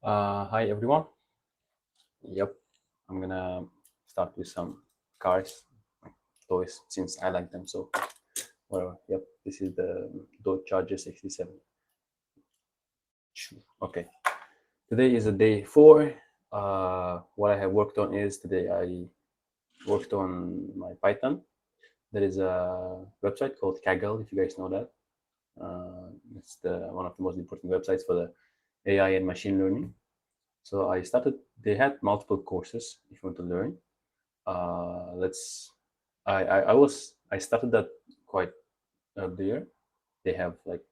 Hi everyone. Yep, I'm gonna start with some cars, like toys, since I like them. So, whatever. Yep, this is the Dodge Charger 67. Okay, today is a day 4. What I have worked on is today I worked on my Python. There is a website called Kaggle, if you guys know that. It's one of the most important websites for the AI and machine learning. So I started. They had multiple courses if you want to learn. Let's I started that quite earlier. They have like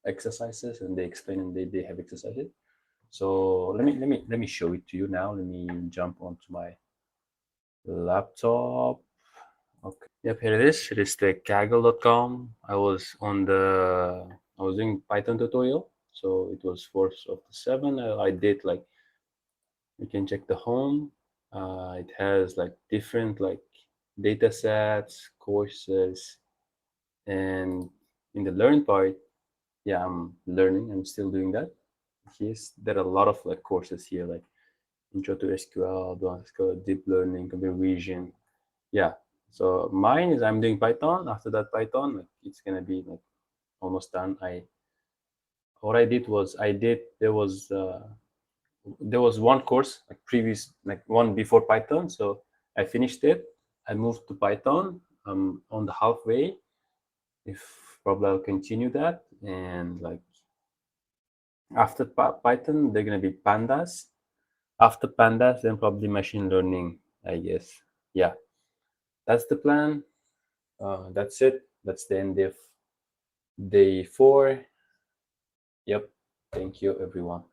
exercises and they explain and they have exercises. So let me show it to you now. Let me jump onto my laptop. Okay. Yep, here it is. It is the kaggle.com. I was doing Python tutorial. So it was 4th of the 7. I did like, you can check the home. It has like different like data sets, courses, and in the learn part, yeah, I'm learning. I'm still doing that. There are a lot of like courses here, like Intro to SQL, Advanced SQL, Deep Learning, Computer Vision. Yeah. So mine is I'm doing Python. After that Python, like, it's gonna be like almost done. What I did was there was one course like previous like one before Python, so I finished it. I moved to Python. On the halfway. If probably I'll continue that, and like after Python, they're gonna be pandas. After pandas, then probably machine learning, I guess. Yeah, that's the plan. That's it. That's the end of day 4. Yep. Thank you, everyone.